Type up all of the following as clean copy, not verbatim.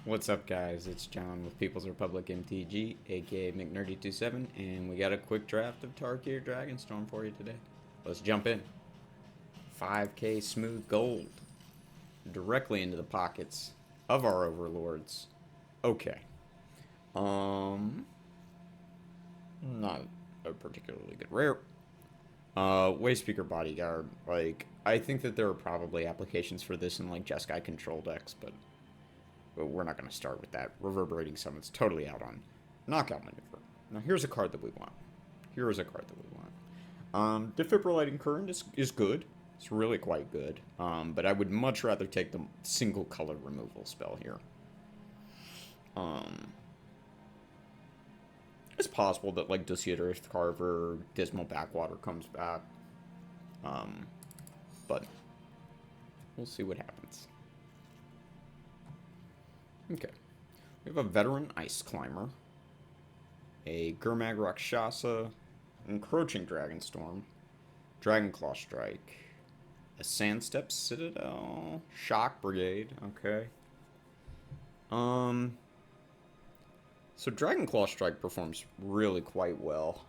What's up, guys? It's John with People's Republic MTG, aka McNerdy27, and we got a quick draft of Tarkir Dragonstorm for you today. Let's jump in. 5k smooth gold directly into the pockets of our overlords. Okay. Not a particularly good rare. Wayspeaker Bodyguard. Like, I think that there are probably applications for this in, like, Jeskai control decks, but we're not going to start with that. Reverberating Summon's totally out on Knockout Maneuver. Now, here's a card that we want. Defibrillating Current is good. It's really quite good. But I would much rather take the single color removal spell here. It's possible that, like, Deciduous Carver, Dismal Backwater comes back. But we'll see what happens. Okay. We have a Veteran Ice Climber, a Gurmag Rakshasa, Encroaching Dragonstorm, Dragonclaw Strike, a Sandstep Citadel, Shock Brigade, okay. So Dragonclaw Strike performs really quite well.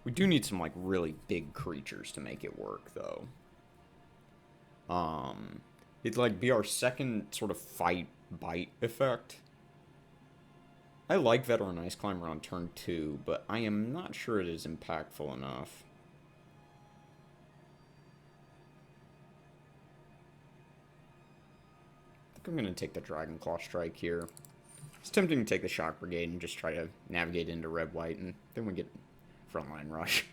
We do need some, like, really big creatures to make it work, though. It'd, like, be our second sort of fight-bite effect. I like Veteran Ice Climber on turn 2, but I am not sure it is impactful enough. I think I'm going to take the Dragonclaw Strike here. It's tempting to take the Shock Brigade and just try to navigate into red-white, and then we get Frontline Rush.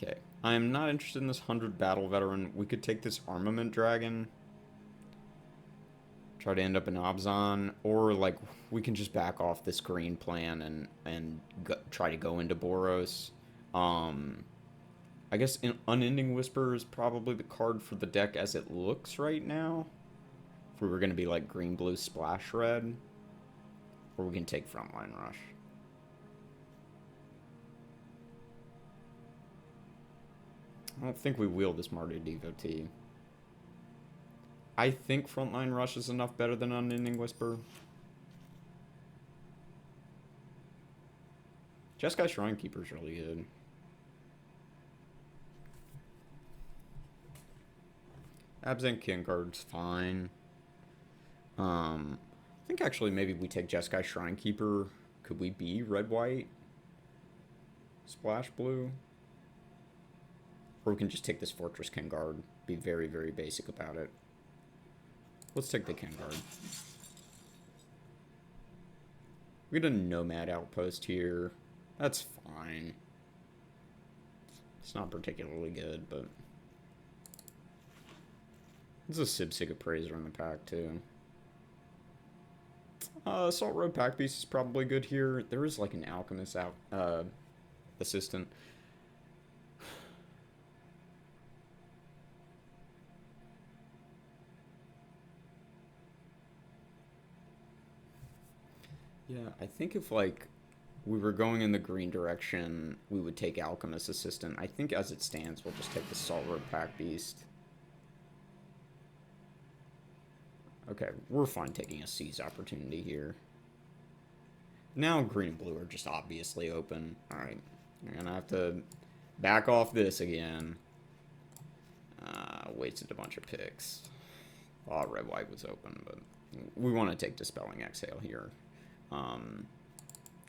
Okay. I am not interested in this 100 Battle Veteran. We could take this Armament Dragon. Try to end up in Obzon. Or, like, we can just back off this green plan and try to go into Boros. I guess Unending Whisper is probably the card for the deck as it looks right now. If we were going to be, like, green-blue splash red. Or we can take Frontline Rush. I don't think we wield this Mardu Devotee. I think Frontline Rush is enough better than Unending Whisper. Jeskai Shrinekeeper is really good. Absent King card's fine. I think actually maybe we take Jeskai Shrinekeeper. Could we be red-white? Splash blue? Or we can just take this Fortress Kengard. Be very, very basic about it. Let's take the Kengard. We get a Nomad Outpost here. That's fine. It's not particularly good, but... There's a Sibsig Appraiser in the pack, too. Assault Road Pack Beast is probably good here. There is, like, an Alchemist assistant. Yeah, I think if, like, we were going in the green direction, we would take Alchemist Assistant. I think as it stands, we'll just take the Salt Road Pack Beast. Okay, we're fine taking a Seize Opportunity here. Now green and blue are just obviously open. Alright, you're gonna have to back off this again. Wasted a bunch of picks. Oh, red-white was open, but we want to take Dispelling Exhale here.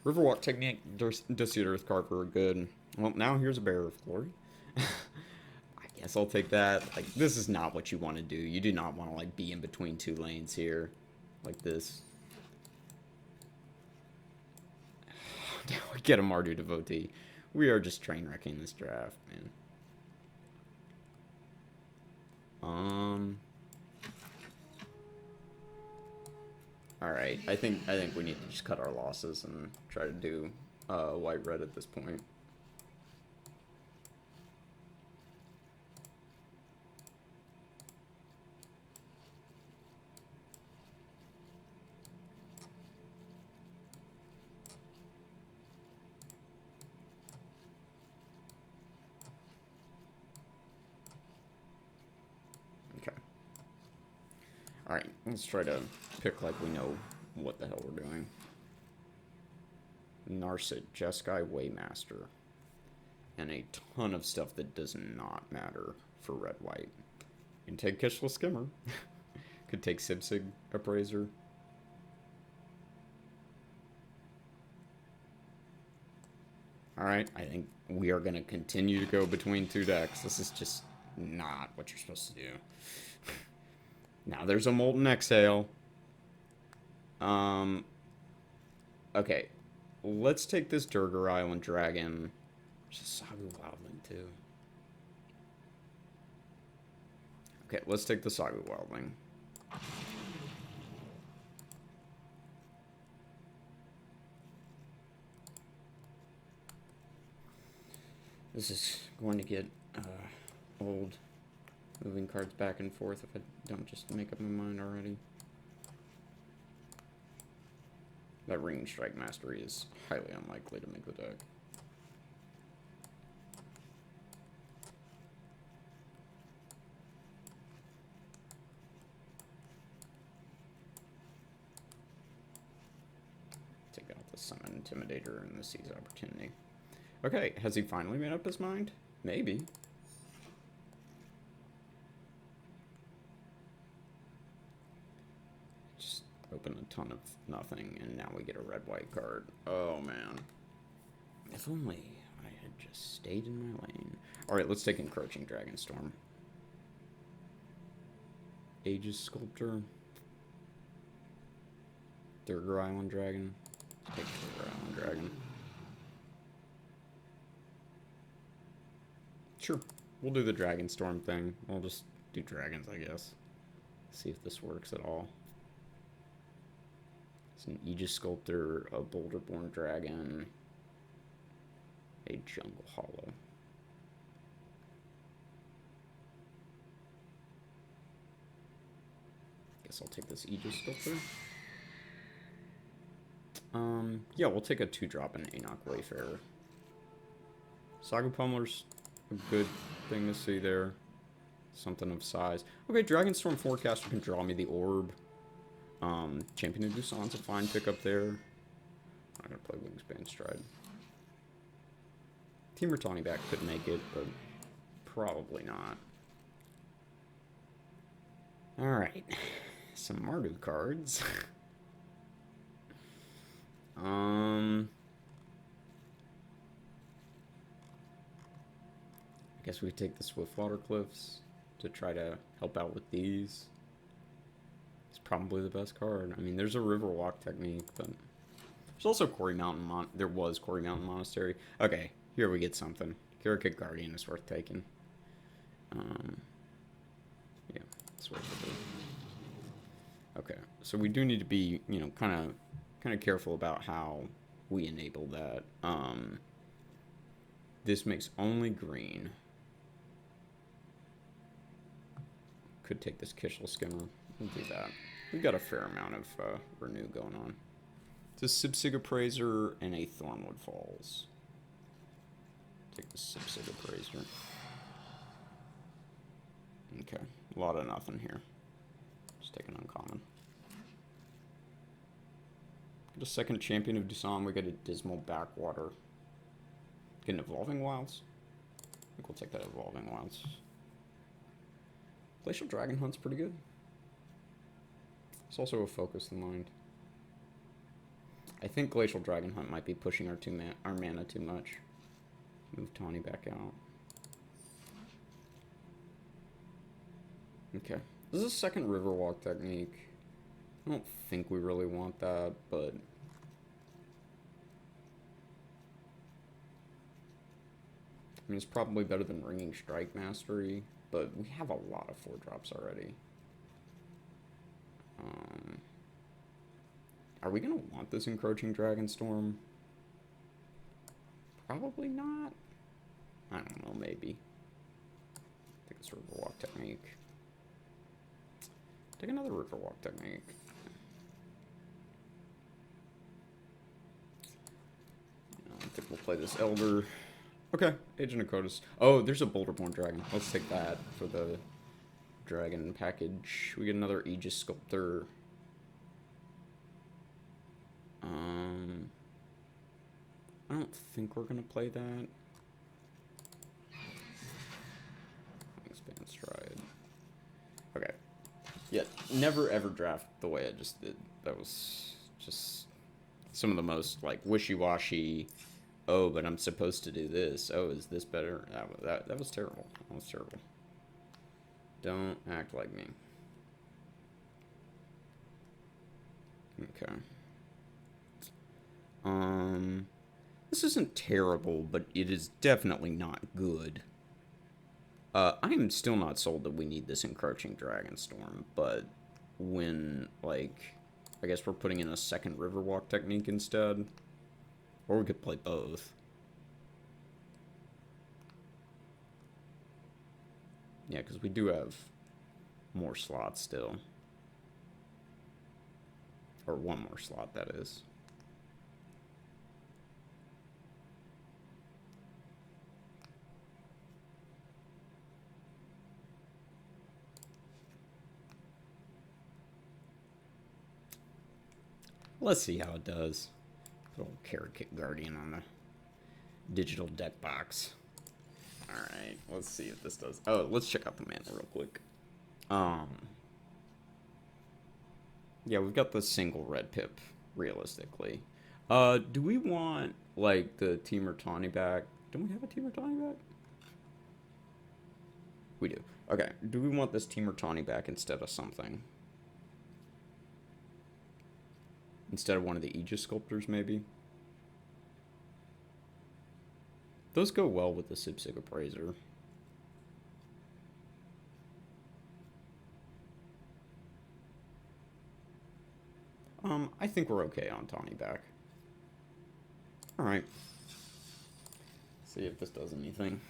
Riverwalk Technique, Deciduous Carver are good. Well, now here's a Bearer of Glory. I guess I'll take that. Like, this is not what you want to do. You do not want to, like, be in between two lanes here. Like this. Now we get a Mardu Devotee. We are just train wrecking this draft, man. Alright, I think we need to just cut our losses and try to do white-red at this point. Alright, let's try to pick like we know what the hell we're doing. Narset, Jeskai, Waymaster. And a ton of stuff that does not matter for red-white. You can take Kishless Skimmer. Could take Sibsig Appraiser. Alright, I think we are going to continue to go between two decks. This is just not what you're supposed to do. Now there's a Molten Exhale. Okay. Let's take this Durgar Island Dragon. There's a Sagu Wildling, too. Okay, let's take the Sagu Wildling. This is going to get old, moving cards back and forth if I don't just make up my mind already. That Ringing Strike Mastery is highly unlikely to make the deck. Take out the Summon Intimidator and the Seize Opportunity. Okay, has he finally made up his mind? Maybe. Just open a ton of nothing, and now we get a red-white card. Oh, man. If only I had just stayed in my lane. Alright, let's take Encroaching Dragonstorm. Aegis Sculptor. Durgar Island Dragon. Take Durgar Island Dragon. Sure, we'll do the Dragonstorm thing. We'll just do dragons, I guess. See if this works at all. It's an Aegis Sculptor, a Boulderborn Dragon, a Jungle Hollow. Guess I'll take this Aegis Sculptor. Yeah, we'll take a 2-drop in Enoch Wayfarer. Sagu Pummeler's a good thing to see there. Something of size. Okay, Dragonstorm Forecaster can draw me the orb. Champion of Duson's a fine pickup there. I'm gonna play Wingspan Stride. Team Rattani back could make it, but probably not. Alright. Some Mardu cards. I guess we take the Swiftwater Cliffs to try to help out with these. It's probably the best card. I mean, there's a Riverwalk Technique, but there's also Quarry Mountain. There was Quarry Mountain Monastery. Okay, here we get something. Kirakit Guardian is worth taking. Yeah, it's worth it. Okay, so we do need to be, you know, kind of careful about how we enable that. This makes only green. Could take this Kishel Skimmer. We'll do that. We've got a fair amount of renew going on. It's a Sibsig Appraiser and a Thornwood Falls. Take the Sibsig Appraiser. Okay, a lot of nothing here. Just take an uncommon. Get a second Champion of Dusan. We got a Dismal Backwater. Get an Evolving Wilds. I think we'll take that Evolving Wilds. Glacial Dragon Hunt's pretty good. It's also a focus in mind. I think Glacial Dragon Hunt might be pushing our mana too much. Move Tawny back out. Okay. This is a second Riverwalk Technique. I don't think we really want that, but I mean, it's probably better than Ringing Strike Mastery, but we have a lot of 4-drops already. Are we going to want this Encroaching Dragonstorm? Probably not. I don't know, maybe. Take this Riverwalk Technique. Take another Riverwalk Technique. I think we'll play this Elder. Okay, Agent of Kodos. Oh, there's a Boulderborn Dragon. Let's take that for the dragon package. We get another Aegis Sculptor. I don't think we're gonna play that. Expand Stride. Okay. Yeah, never ever draft the way I just did. That was just some of the most, like, wishy-washy, oh, but I'm supposed to do this. Oh, is this better? That was terrible. That was terrible. Don't act like me. Okay. This isn't terrible, but it is definitely not good. I am still not sold that we need this encroaching Dragonstorm, but when, like, I guess we're putting in a second Riverwalk technique instead. Or we could play both. Yeah, because we do have more slots still. Or one more slot, that is. Let's see how it does. Put old Carrot Kick Guardian on the digital deck box. Alright, let's see if this does. Oh, let's check out the mana real quick. Yeah, we've got the single red pip, realistically. Do we want, like, the Temur Tawny back? Don't we have a Temur Tawny back? We do. Okay, do we want this Temur Tawny back instead of something? Instead of one of the Aegis Sculptors, maybe? Those go well with the Sipsig Appraiser. I think we're okay on Tawny back. Alright. See if this does anything.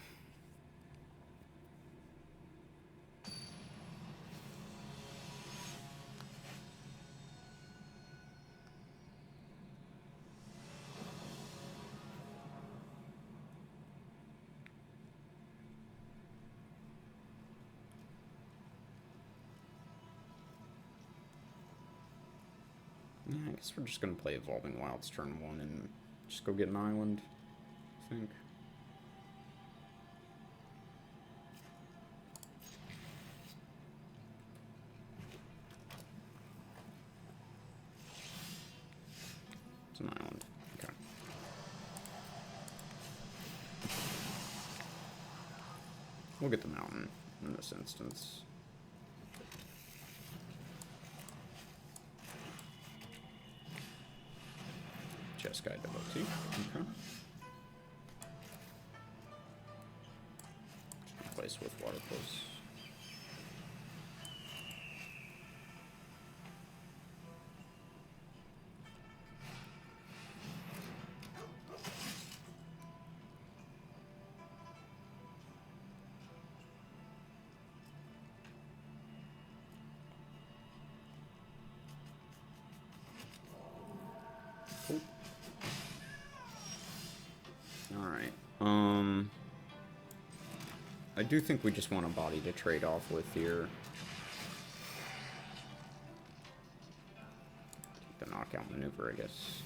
Yeah, I guess we're just going to play Evolving Wilds turn 1 and just go get an island, I think. It's an island. Okay. We'll get the mountain in this instance. Chess Guy Devotee. Okay. Place with water pulse. Cool. Alright. I do think we just want a body to trade off with here. The knockout maneuver, I guess.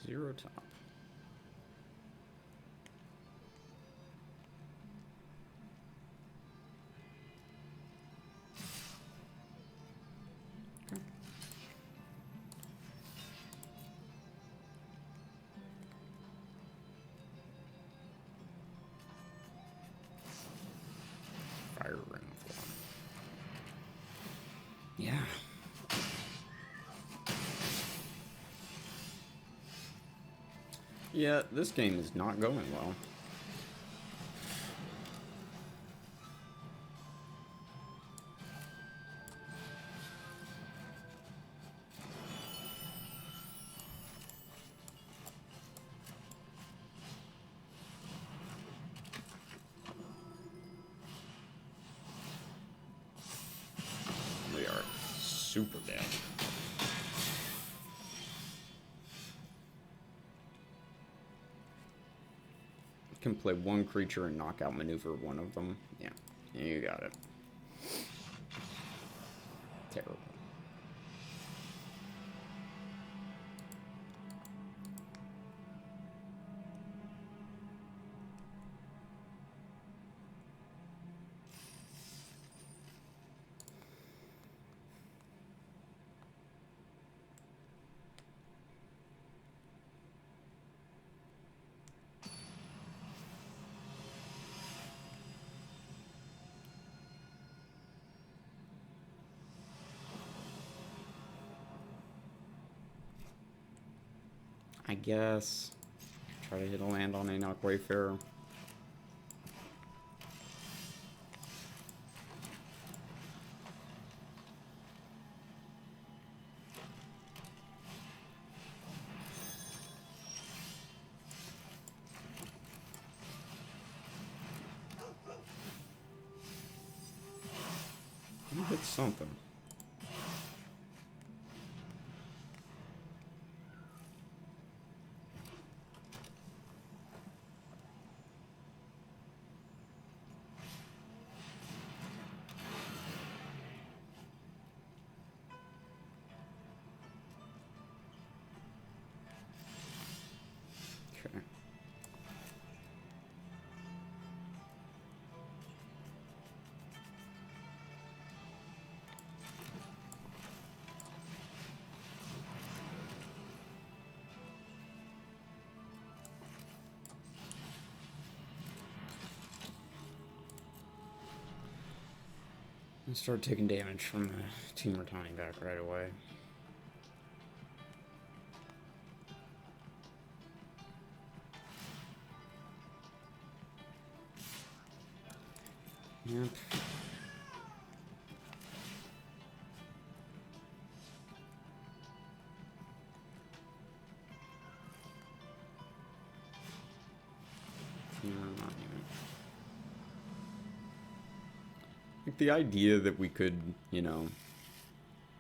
Zero top. Okay. Fire ring form. Yeah. Yeah, this game is not going well. super dead. Can play one creature and knockout maneuver one of them. Yeah, you got it. Terrible. I guess try to hit a land on Enoch Wayfarer. Hit something. Okay. And start taking damage from the team returning back right away. Yep. Not even. Like the idea that we could, you know,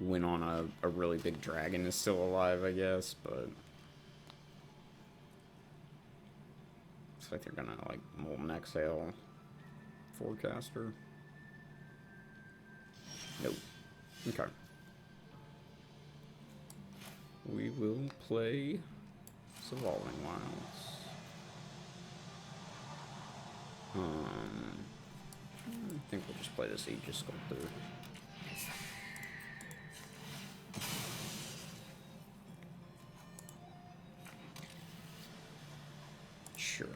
win on a really big dragon is still alive, I guess, but it's like they're gonna like Molten Exhale Forecaster. Nope. Okay. We will play Evolving Wilds. I think we'll just play this Aegis Sculptor. Sure.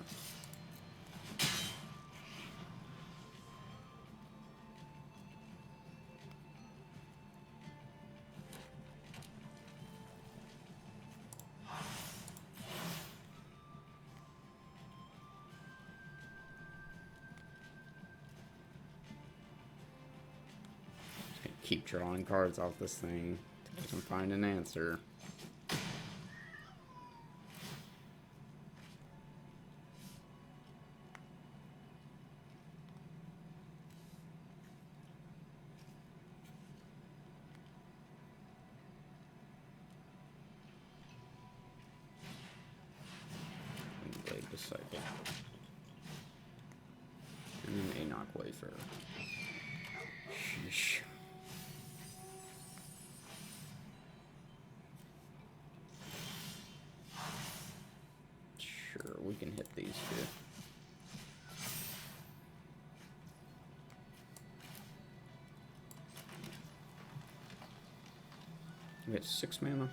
Keep drawing cards off this thing until I can find an answer. Blade Disciple. And then Enoch Wayfarer. Sheesh. Sure, we can hit these two. We have 6 mana.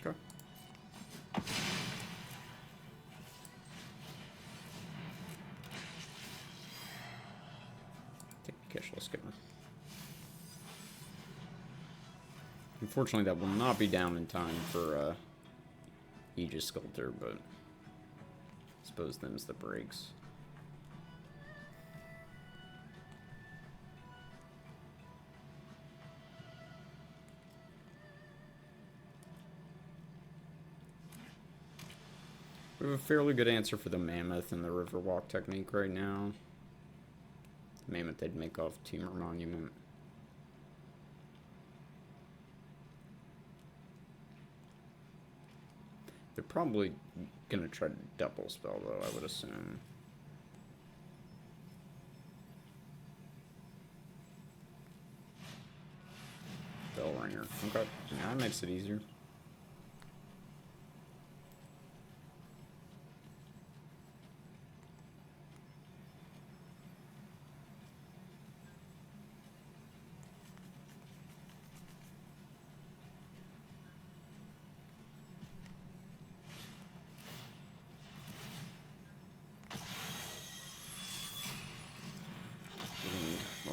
Okay. Take the Cashless Skipper. Unfortunately, that will not be down in time for Aegis Sculptor, but I suppose them's the breaks. We have a fairly good answer for the Mammoth and the Riverwalk technique right now. The Mammoth they'd make off Temur Monument. They're probably gonna try to double spell though, I would assume. Bellringer. Okay. Yeah, that makes it easier.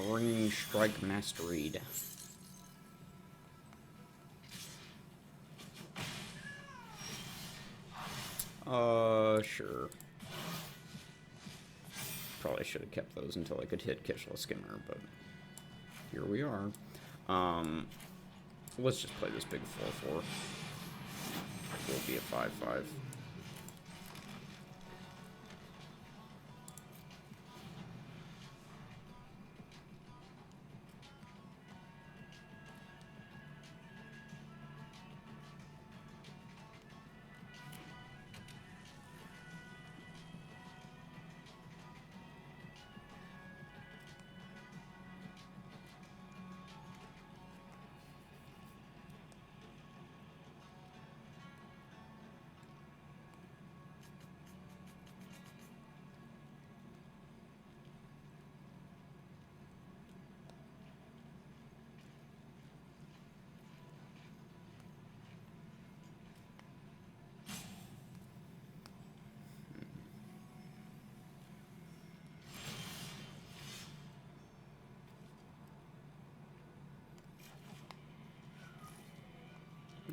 Ring Strike Mastered. Sure. Probably should have kept those until I could hit Kishla Skimmer, but here we are. Let's just play this big 4-4. It will be a 5-5.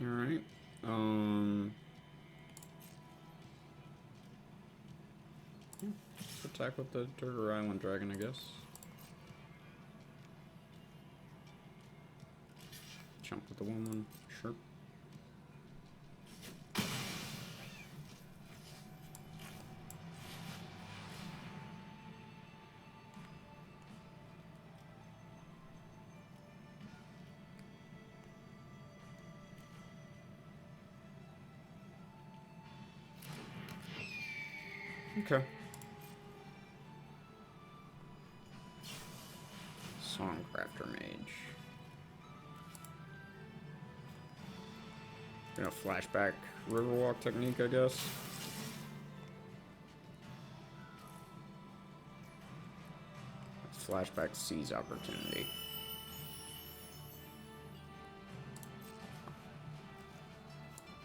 Alright. Let's attack with the Tarkir Island Dragon, I guess. Jump with the 1-1, sure. Okay. Songcrafter Mage. Gonna flashback Riverwalk technique, I guess. Flashback Seize Opportunity.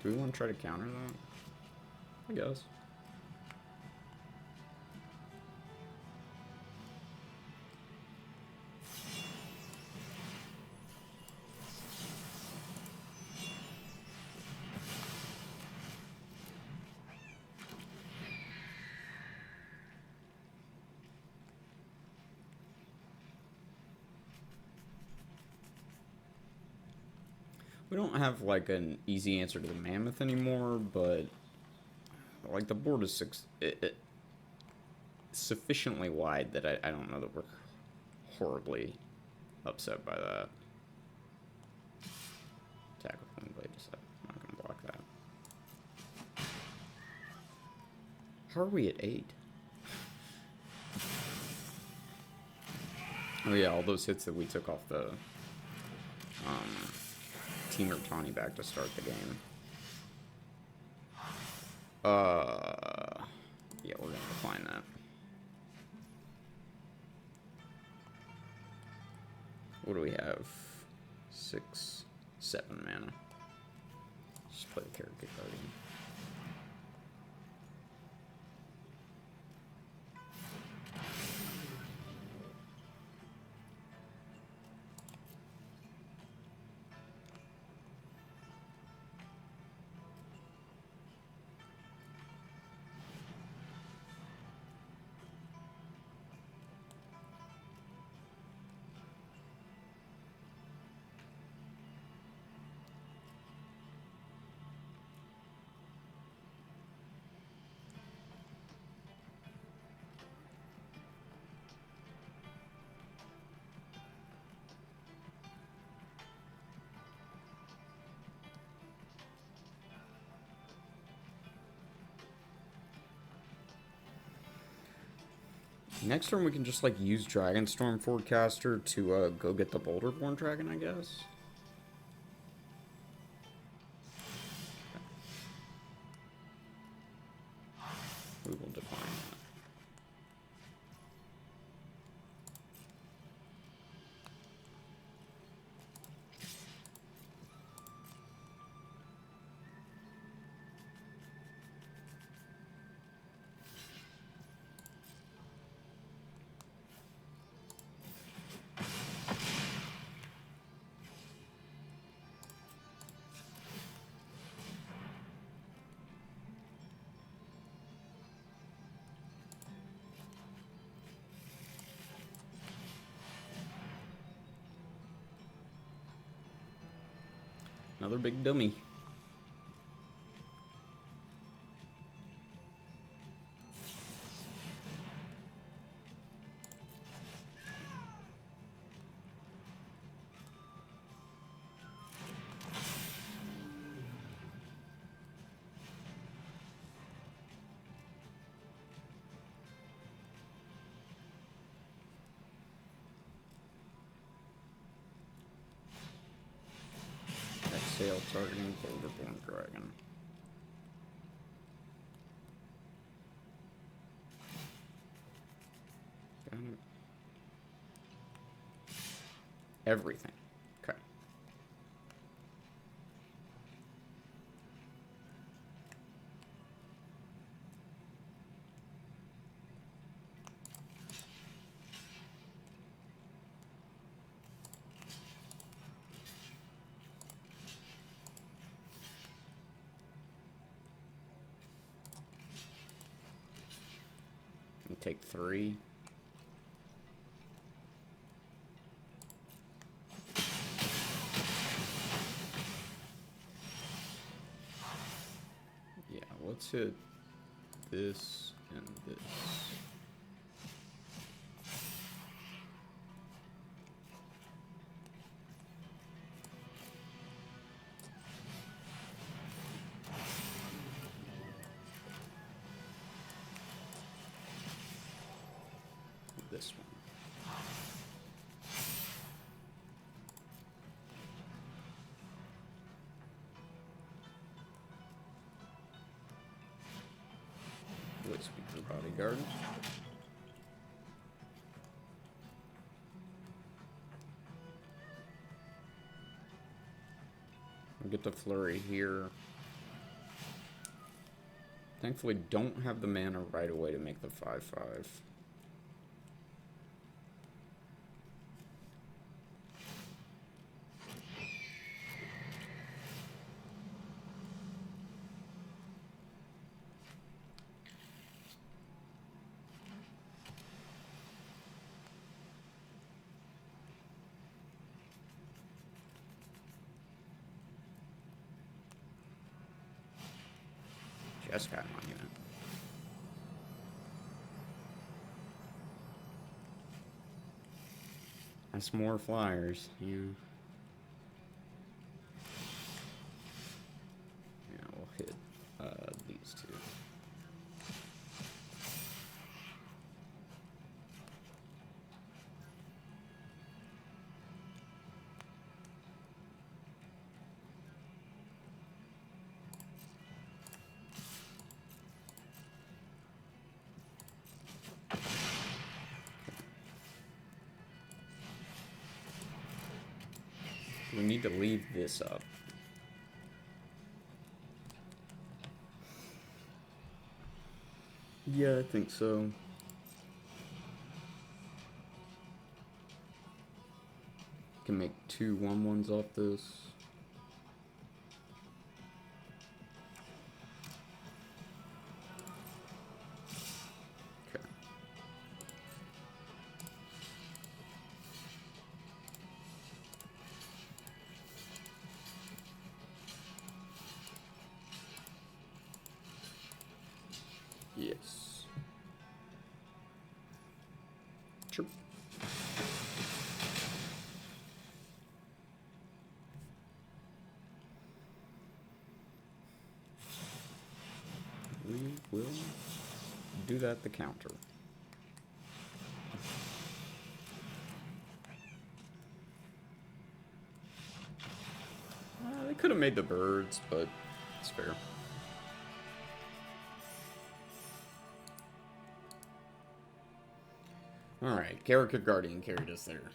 Do we want to try to counter that? I guess. We don't have, like, an easy answer to the Mammoth anymore, but, like, the board is sufficiently wide that I don't know that we're horribly upset by that. Attack with Windblade, just I'm not going to block that. How are we at 8? Oh yeah, all those hits that we took off the Temur Tawny back to start the game. Yeah, we're gonna decline that. What do we have? 6, 7 mana. Just play the Character Guardian. Next turn we can just like use Dragonstorm Forecaster to go get the Boulderborn Dragon, I guess. We will define that. Another big dummy. Exhale, targeting Boulderborn Dragon. Got it. Everything. Okay. And take 3. Yeah, let's hit this and this. This one. Voice speaker bodyguard. We'll get the flurry here. Thankfully, don't have the mana right away to make the 5/5. Just got monument. That's more flyers, yeah. Yeah, we'll hit these two. We need to leave this up. Yeah, I think so. Can make 2 1/1s off this. Okay. Yes. Sure. We will do that the counter. could have made the birds, but it's fair. Alright, character guardian carried us there.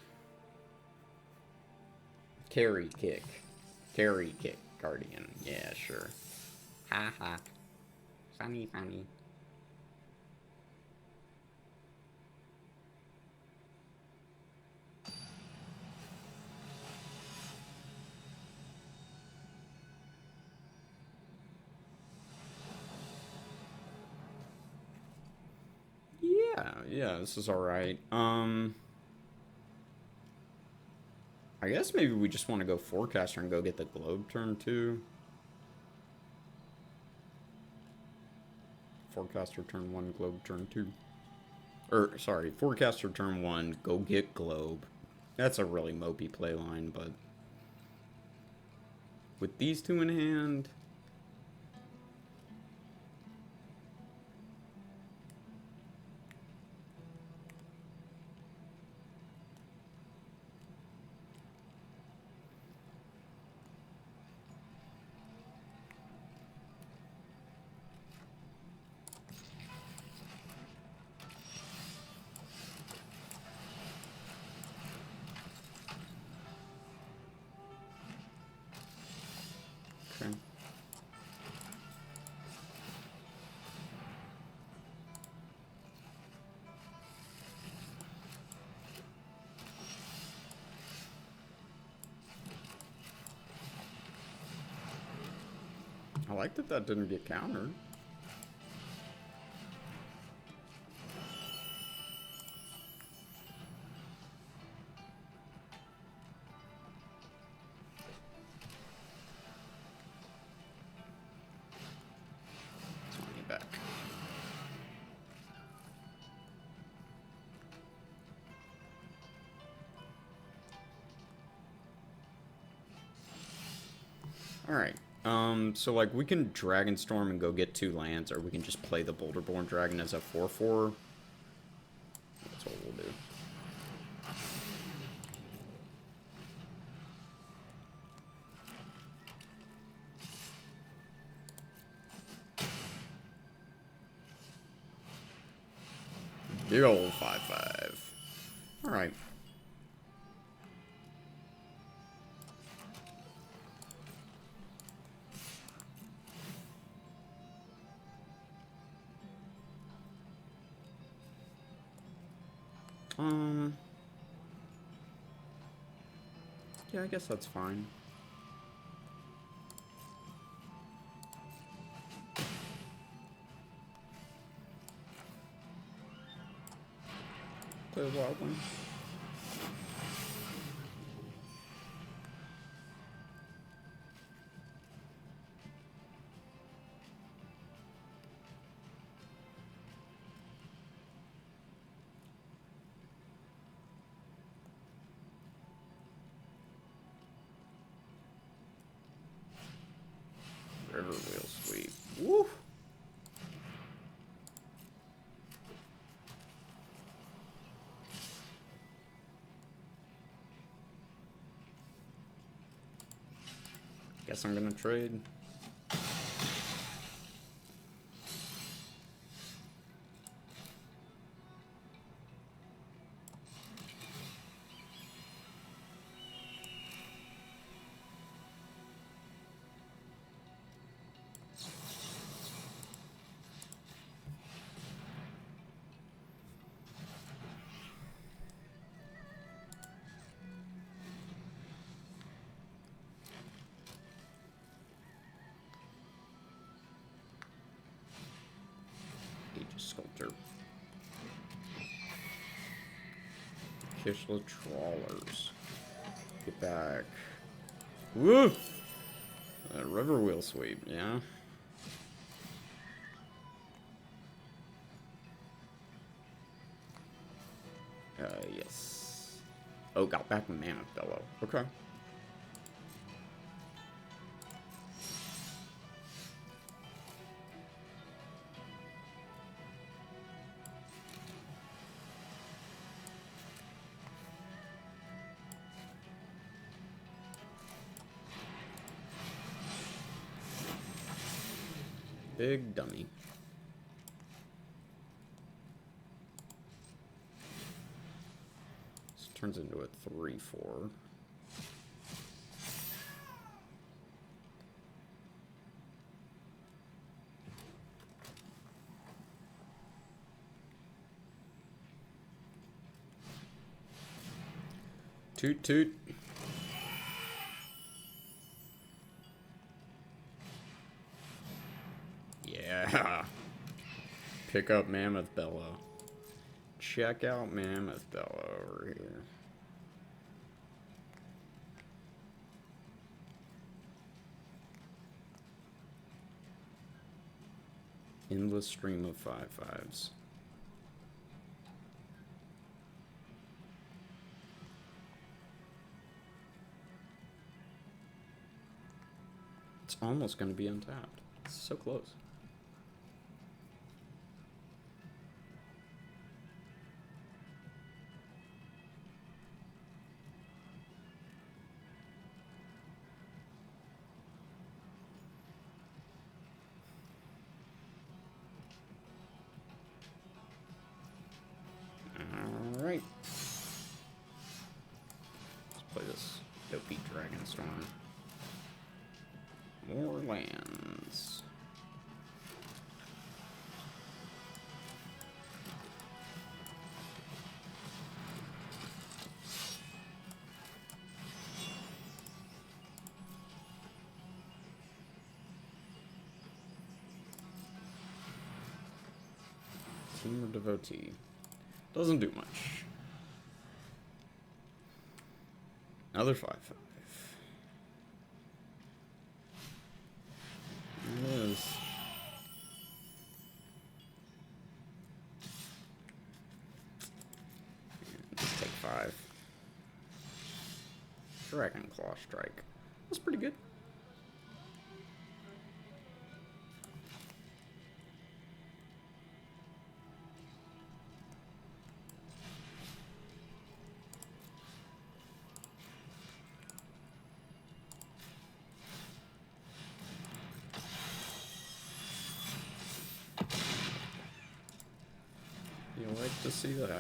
Carry kick. Carry kick guardian. Yeah, sure. Ha ha. Funny, funny. Yeah, this is alright. I guess maybe we just want to go Forecaster and go get the Globe turn 2. Forecaster turn 1, Globe turn 2. Sorry, Forecaster turn 1, go get Globe. That's a really mopey play line, but with these two in hand... Okay. I like that that didn't get countered. Back. Alright. So like we can Dragonstorm and go get 2 lands, or we can just play the Boulderborn Dragon as a 4/4. That's what we'll do. Big old 5/5. Alright. Yeah, I guess that's fine. Play a wild one. River wheel sweep. Woo! Guess I'm gonna trade. Sculptor. Kishla Trawlers. Get back. Woo! River wheel sweep, yeah. Yes. Oh, got back Mammoth Bellow. Okay. Big dummy. This turns into a 3/4. Toot toot. Yeah. Pick up Mammoth Bellow. Check out Mammoth Bellow over here. Endless stream of 5/5s. It's almost going to be untapped. It's so close. Alright. Let's play this dopey Dragonstorm. More lands. Team or Devotee. Doesn't do much. Another 5/5. It is. Let's take 5. Dragon Claw Strike. That's pretty good. You like to see that.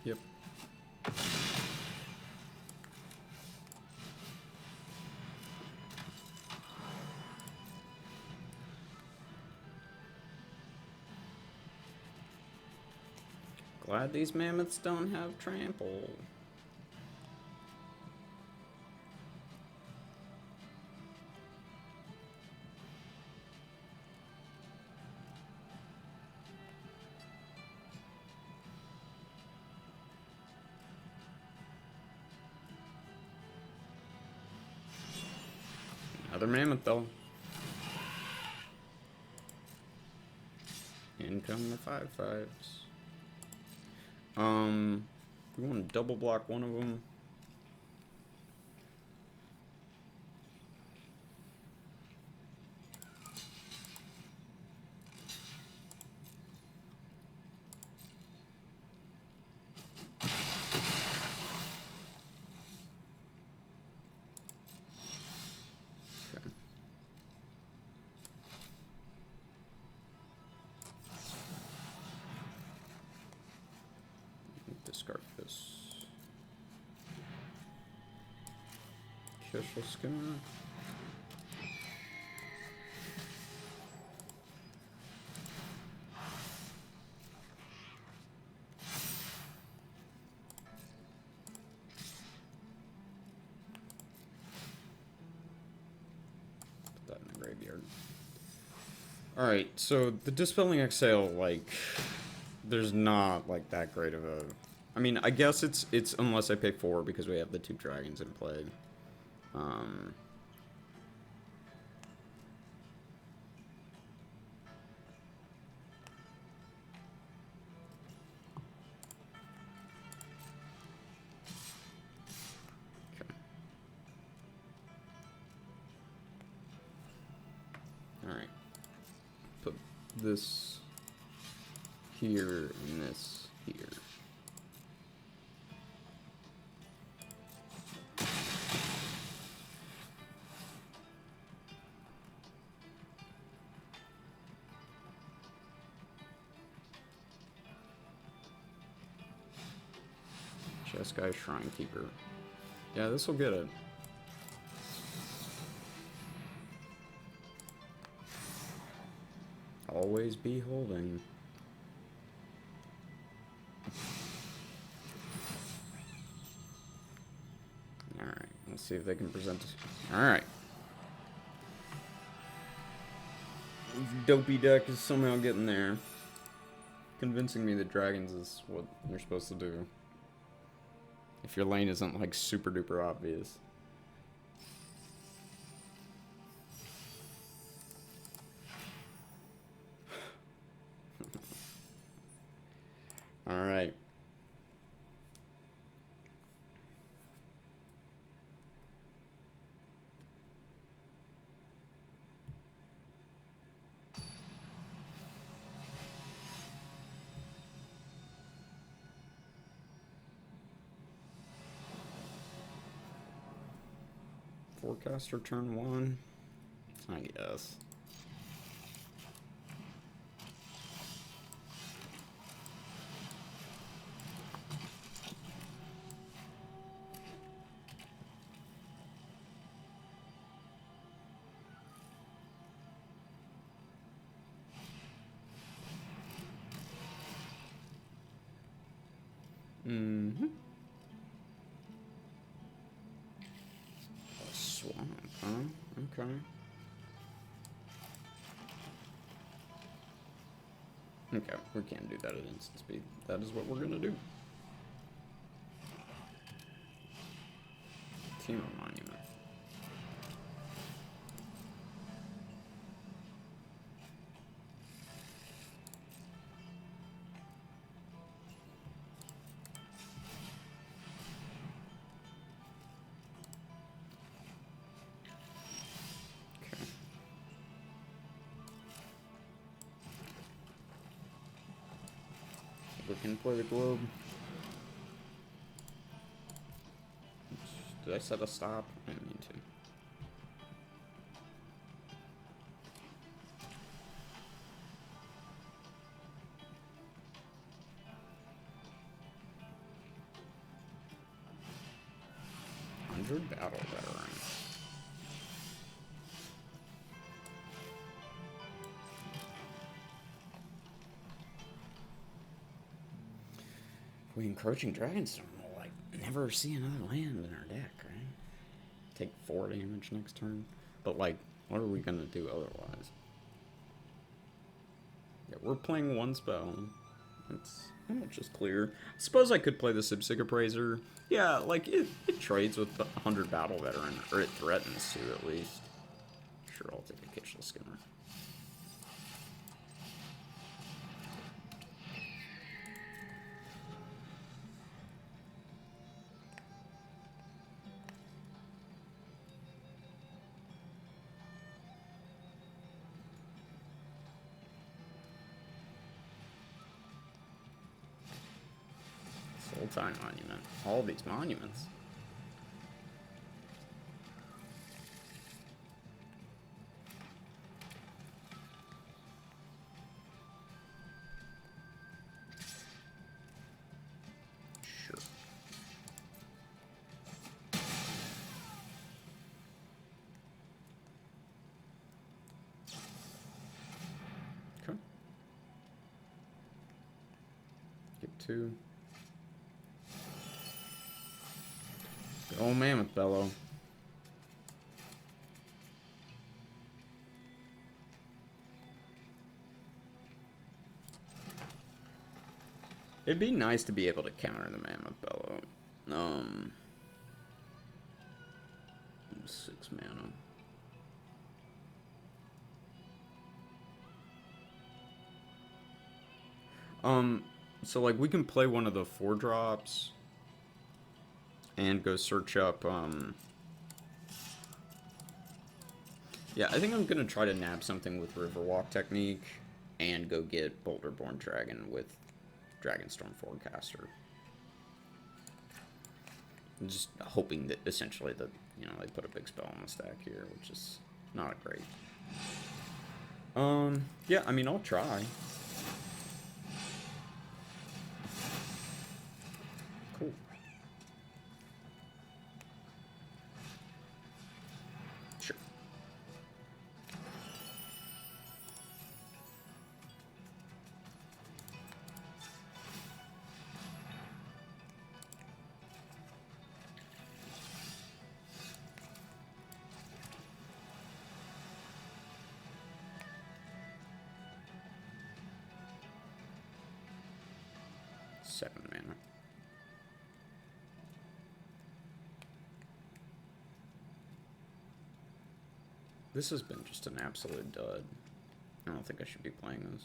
Yep. Glad these mammoths don't have trample. Another mammoth though. In come the 5/5s. We want to double block one of them. Okay. Discard this. Kishel Skimmer. Put that in the graveyard. Alright, so the Dispelling Exhale, like, there's not, like, that great of a... I mean, I guess it's unless I pay 4 because we have the 2 dragons in play. Okay. Alright. Put this here, and this here. Chest guy, shrine keeper. Yeah, this will get it. Always be holding. Alright, let's see if they can present. Alright. Dopey deck is somehow getting there. Convincing me that dragons is what you're supposed to do. If your lane isn't like super duper obvious. Alright. Forecaster turn 1. I guess. Mm-hmm. A swamp, huh? Okay. Okay, we can't do that at instant speed. That is what we're gonna do. Team of Monument. We can play the globe. Did I set a stop? I didn't mean to. Battle veteran. We encroaching Dragonstorm will like never see another land in our deck, right? Take 4 damage next turn. But like, what are we gonna do otherwise? Yeah, we're playing 1 spell. That's just clear. I suppose I could play the Sipsig Appraiser. Yeah, like it trades with the 100 Battle Veteran, or it threatens to at least. Sure, I'll take a Kitchell Skinner. Time monument. All these monuments. Sure. Okay. Get 2. Oh, Mammoth Bellow. It'd be nice to be able to counter the Mammoth Bellow. 6 mana. So like we can play one of the 4-drops and go search up, yeah, I think I'm gonna try to nab something with Riverwalk Technique. and go get Boulderborn Dragon with Dragonstorm Forecaster. I'm just hoping that essentially that, you know, they put a big spell on the stack here, which is not great. Yeah, I mean, I'll try. Cool. Sure. Seven mana. This has been just an absolute dud. I don't think I should be playing this.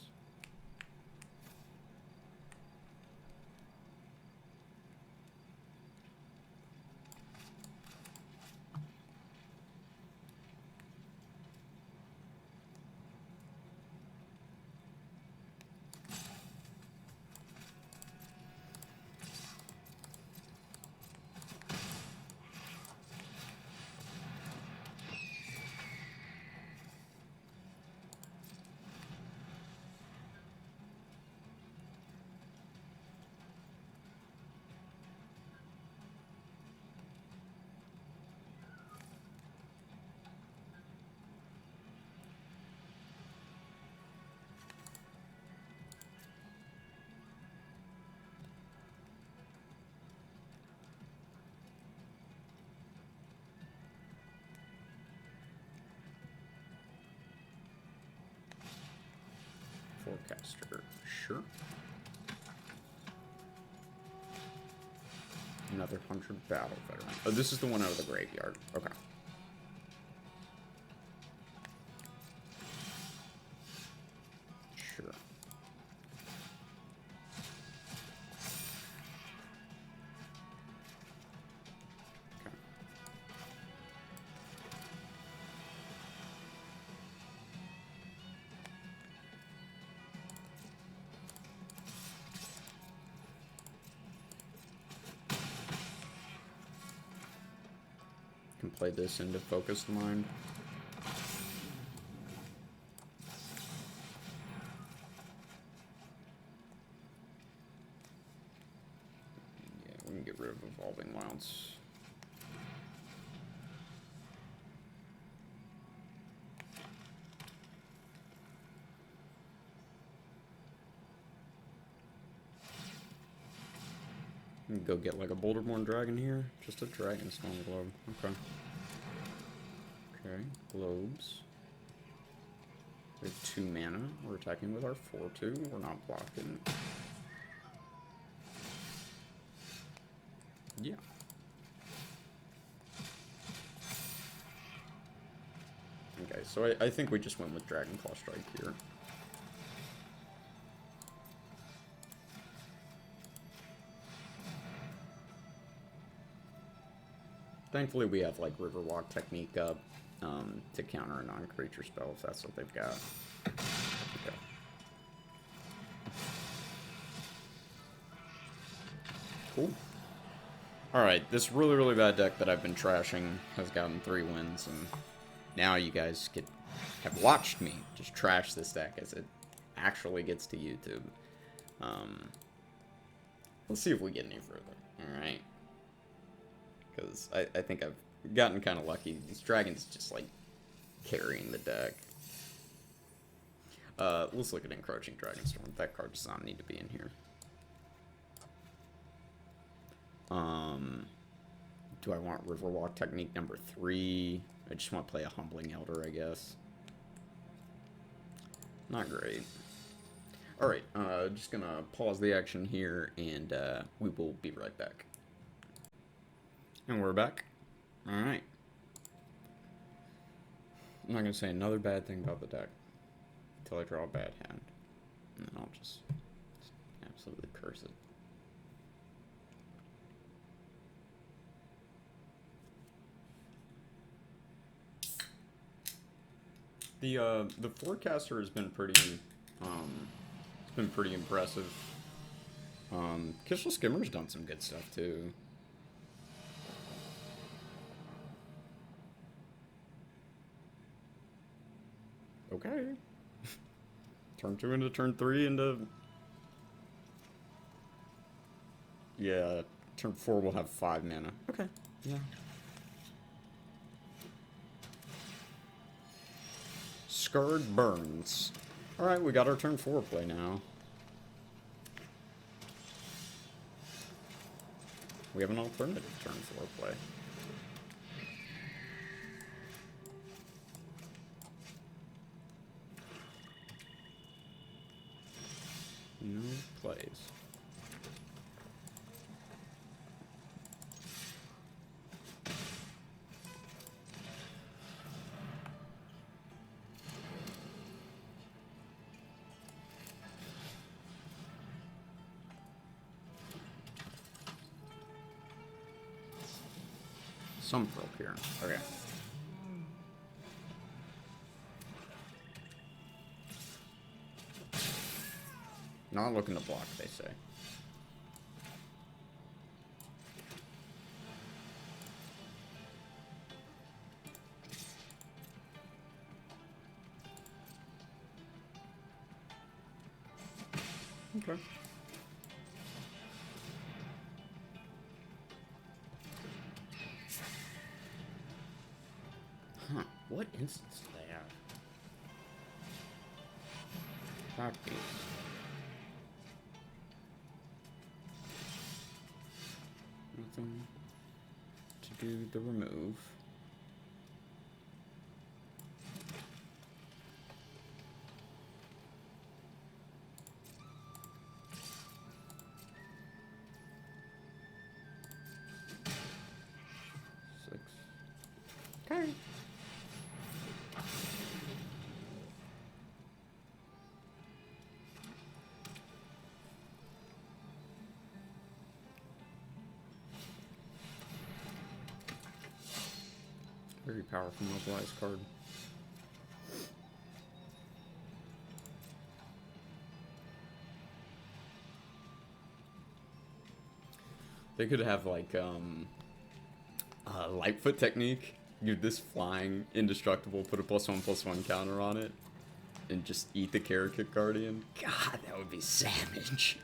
Forecaster, sure. Another 100 battle veteran. Oh, this is the one out of the graveyard. Okay. Sure. Okay. Can play this into Focused Mind. Yeah, we can get rid of Evolving Wilds. Go get like a Boulderborn Dragon here. Just a Dragonstorm Globe. Okay. Okay, globes. We have 2 mana. We're attacking with our 4/2. We're not blocking. Yeah. Okay, so I think we just went with Dragonclaw Strike here. Thankfully, we have, like, Riverwalk Technique up to counter a non-creature spell, if that's what they've got. Okay. Cool. Alright, this really, really bad deck that I've been trashing has gotten 3 wins, and now you guys have watched me just trash this deck as it actually gets to YouTube. Let's see if we get any further, alright? Because I think I've gotten kind of lucky. This dragon's just, like, carrying the deck. Let's look at Encroaching Dragonstorm. That card does not need to be in here. Do I want Riverwalk Technique number 3? I just want to play a Humbling Elder, I guess. Not great. Alright, just gonna pause the action here, and we will be right back. And we're back. Alright. I'm not gonna say another bad thing about the deck until I draw a bad hand. And then I'll just absolutely curse it. The forecaster has been pretty It's been pretty impressive. Kishel Skimmer's done some good stuff too. Okay. Turn 2 into turn 3 into... Yeah, turn 4 will have 5 mana. Okay, yeah. Scarred Burns. Alright, we got our turn 4 play now. We have an alternative turn 4 play. No plays. Some Tarkir. Okay. Not looking to block, they say. Okay. Huh. What instance do they have? Tarkir. Nothing to do the remove. Six. Okay. Very powerful mobilize card. They could have like Lightfoot technique. Give this flying indestructible, put a +1/+1 counter on it, and just eat the Karakit Guardian. God, that would be savage.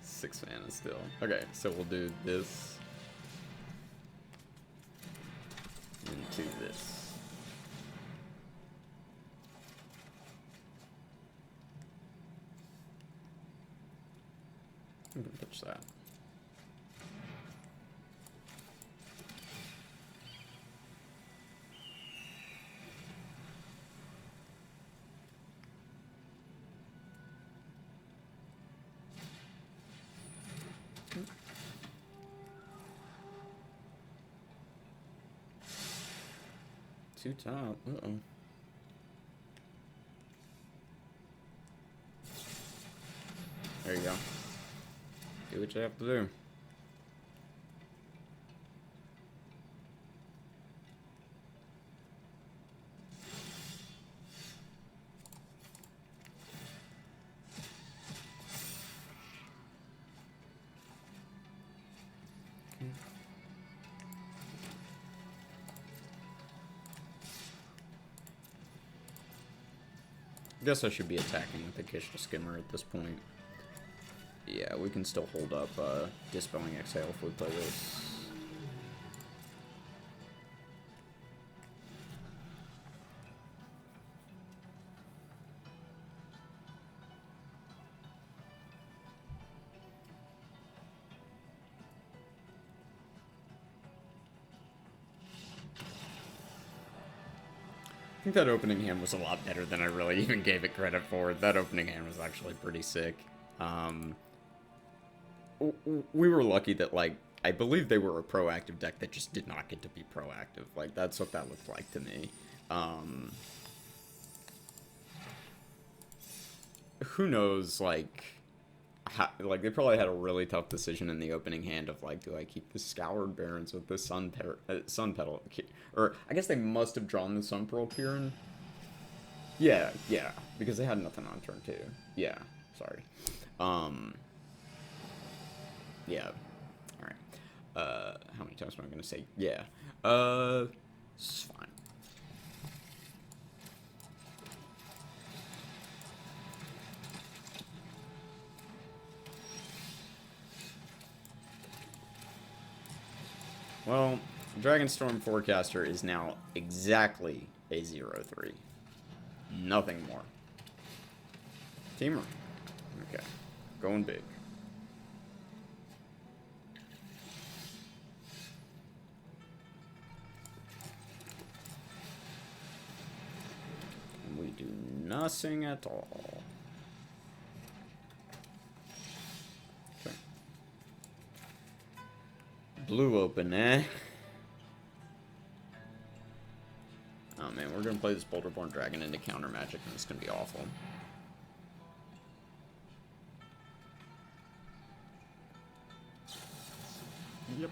6 mana still. Okay, so we'll do this. Into this. I'm gonna pitch that. Two top. Uh-oh. There you go. Do what you have to do. I guess I should be attacking with the Kishel Skimmer at this point. Yeah, we can still hold up Dispelling Exhale if we play this. I think that opening hand was a lot better than I really even gave it credit for. That opening hand was actually pretty sick. We were lucky that, like, I believe they were a proactive deck that just did not get to be proactive. Like, that's what that looked like to me. Who knows, like, like they probably had a really tough decision in the opening hand of like, do I keep the Scoured Barrens with the Sun Petal, or I guess they must have drawn the Sun Pearl Kieran. Yeah, because they had nothing on turn 2. Yeah, sorry. Yeah. All right. How many times am I gonna say yeah? It's fine. Well, Dragonstorm Forecaster is now exactly a 0-3. Nothing more. Teamer. Okay. Going big. And we do nothing at all. Okay. Blue open, eh? Oh man, we're gonna play this Boulderborn Dragon into counter magic, and it's gonna be awful. Yep.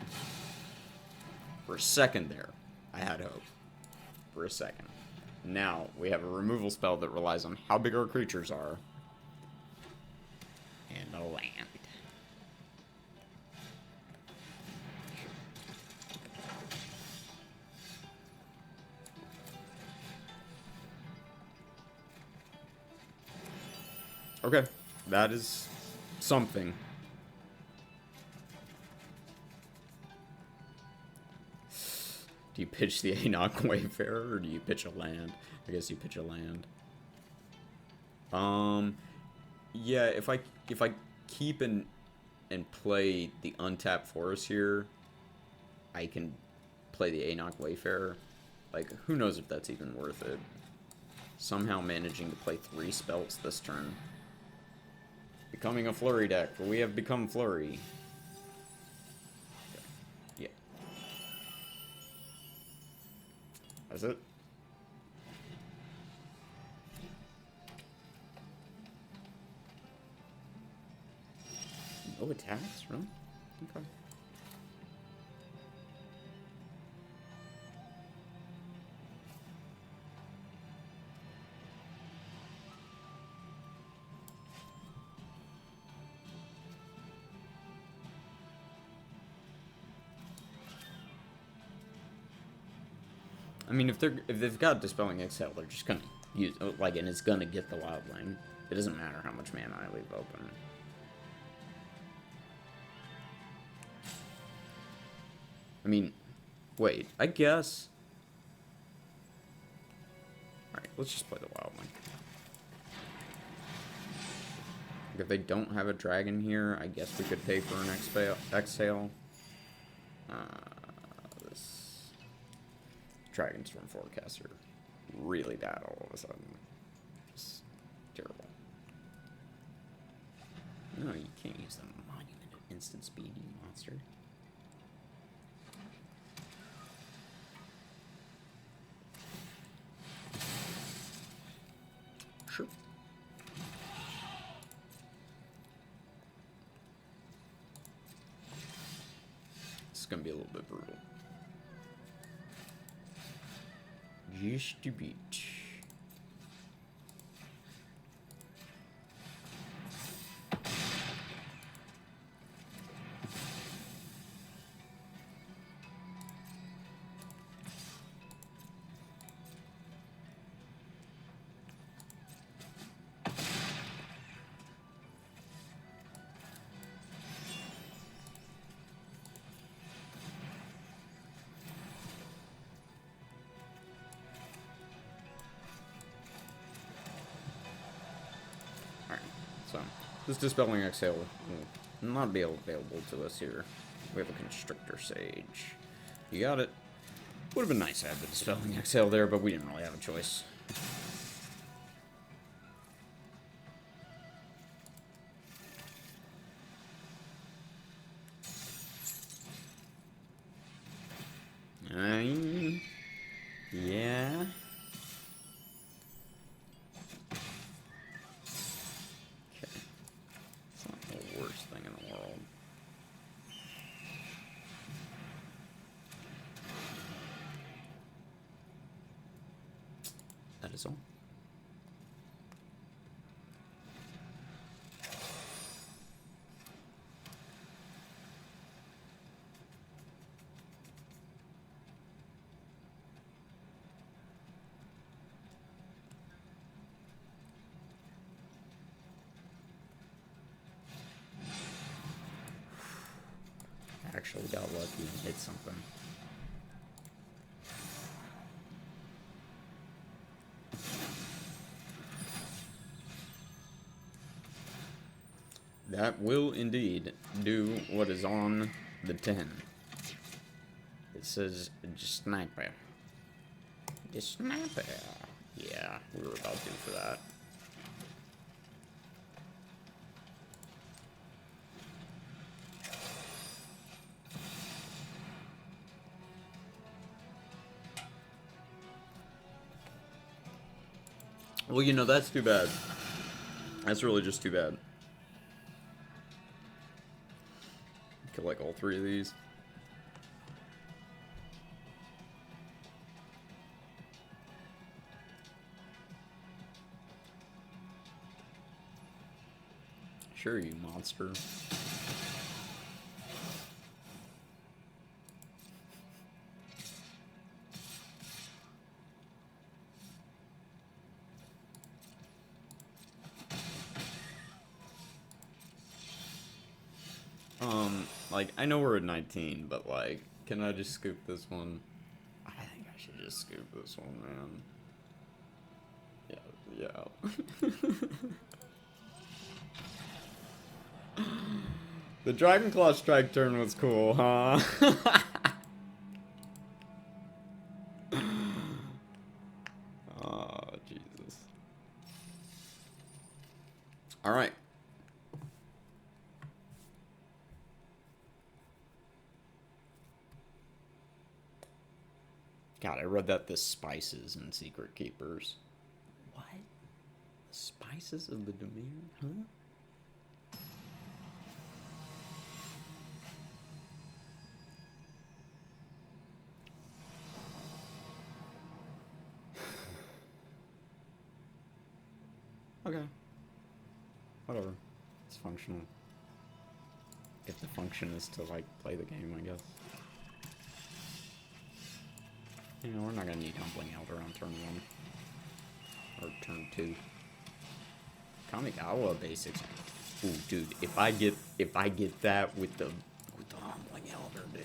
For a second there, I had hope. For a second. Now, we have a removal spell that relies on how big our creatures are. And a land. Okay, that is something. Do you pitch the Enoch Wayfarer, or do you pitch a land? I guess you pitch a land. Yeah, if I keep and play the untapped forest here, I can play the Enoch Wayfarer. Like, who knows if that's even worth it. Somehow managing to play 3 spells this turn. Becoming a flurry deck, but we have become flurry. Okay. Yeah. That's it. No attacks, really? Okay. I mean, if they've got Dispelling Exhale, they're just gonna use, like, and it's gonna get the Wildling. It doesn't matter how much mana I leave open. I mean, wait, I guess. Alright, let's just play the Wildling. If they don't have a dragon here, I guess we could pay for an exhale. This Dragonstorm Forecaster, really bad all of a sudden. Just terrible. No, you can't use the Monument of Instant Speed, you monster. Sure. This is gonna be a little bit brutal. Just a bit. So, this Dispelling Exhale will not be available to us here. We have a Constrictor Sage. You got it. Would have been nice to have the Dispelling Exhale there, but we didn't really have a choice. Yeah. That is all. Actually got lucky and hit something. That will indeed do what is on the tin. It says sniper. The sniper. Yeah, we were about due for that. Well, you know, that's too bad. That's really just too bad. Kill like all three of these. Sure, you monster. Like, I know we're at 19, but, like, can I just scoop this one? I think I should just scoop this one, man. Yeah. The Dragonclaw strike turn was cool, huh? Oh, Jesus. Alright. God, I read that the spices and secret keepers. What? The spices of the Dimir? Huh? Okay. Whatever. It's functional. If the function is to, like, play the game, I guess. You know, we're not gonna need Humbling Elder on turn 1. Or turn 2. Kamigawa basics. Ooh, dude, if I get that with the Humbling Elder, dude.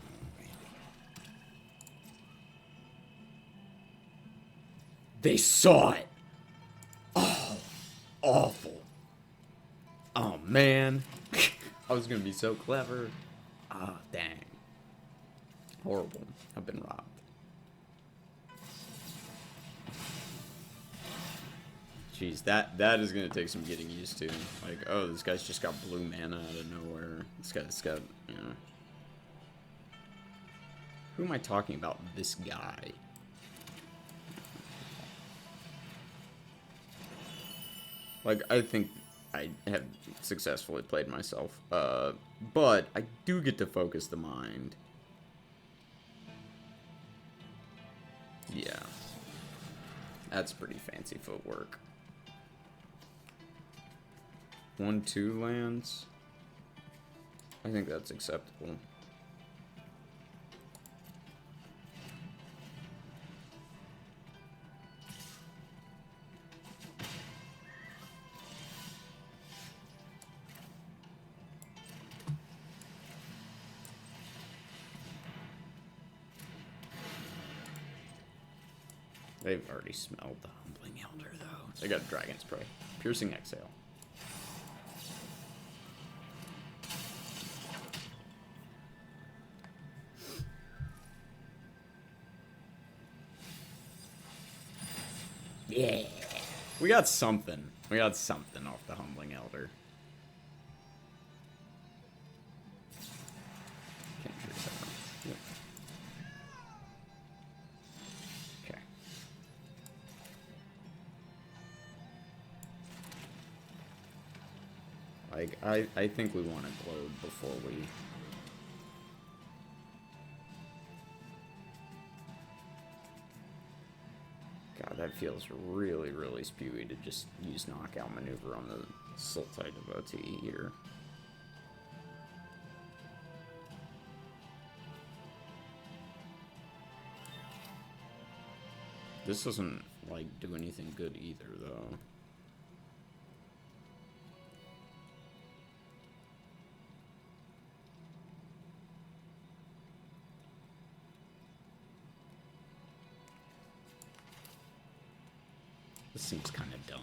Oh, man. They saw it! Oh, awful. Oh, man. I was gonna be so clever. Ah, dang. Horrible. I've been robbed. Jeez, that is gonna take some getting used to. Like, oh, this guy's just got blue mana out of nowhere. This guy's got, you know. Who am I talking about? This guy. Like, I think I have successfully played myself. But I do get to focus the mind. Yeah. That's pretty fancy footwork. 1/2 lands. I think that's acceptable. They've already smelled the Humbling Elder, though. They got Dragon's Prey. Piercing Exhale. Yeah. We got something. We got something off the Humbling Elder. Yep. Okay. Like, I think we want to globe before we... God, that feels really, really spewy to just use knockout maneuver on the Sultai Devotee here. This doesn't, like, do anything good either, though. This seems kind of dumb.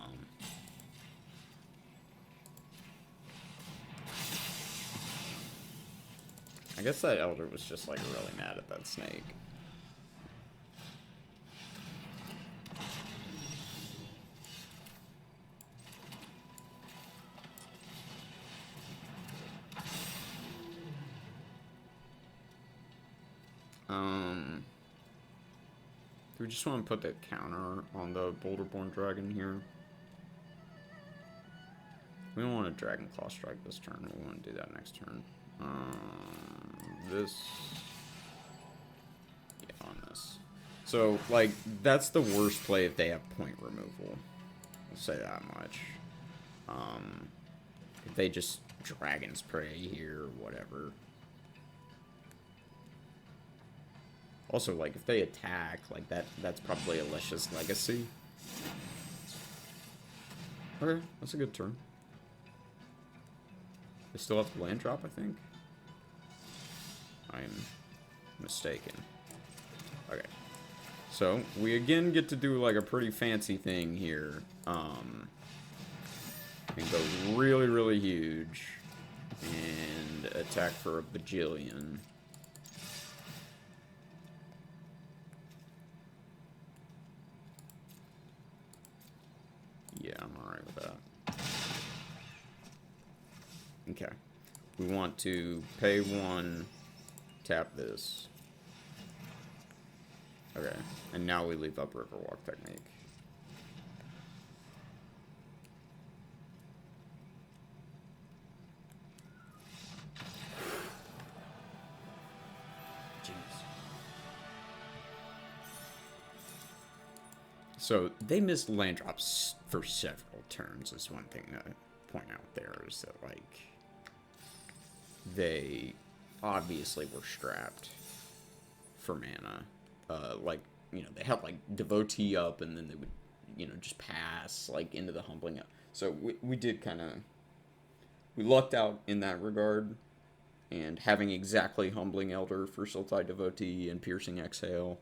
I guess that Elder was just, like, really mad at that snake. Do we just want to put the counter on the Boulderborn Dragon here? We don't want to Dragon Claw strike this turn. We want to do that next turn. This... Yeah, on this. So, like, that's the worst play if they have point removal. I'll say that much. If they just Dragon's Prey here or whatever. Also, like, if they attack, like, that's probably Alicia's Legacy. Okay, that's a good turn. They still have to land drop, I think. I'm mistaken. Okay. So, we again get to do, like, a pretty fancy thing here. And go really, really huge. And attack for a bajillion. Yeah, I'm alright with that. Okay. We want to pay 1, tap this. Okay. And now we leave up Riverwalk Technique. So, they missed land drops for several turns, is one thing to point out there, is that, like, they obviously were strapped for mana. Like, you know, they had, like, Devotee up, and then they would, you know, just pass, like, into the Humbling. So, we did kind of... We lucked out in that regard, and having exactly Humbling Elder for Sultai Devotee and Piercing Exhale,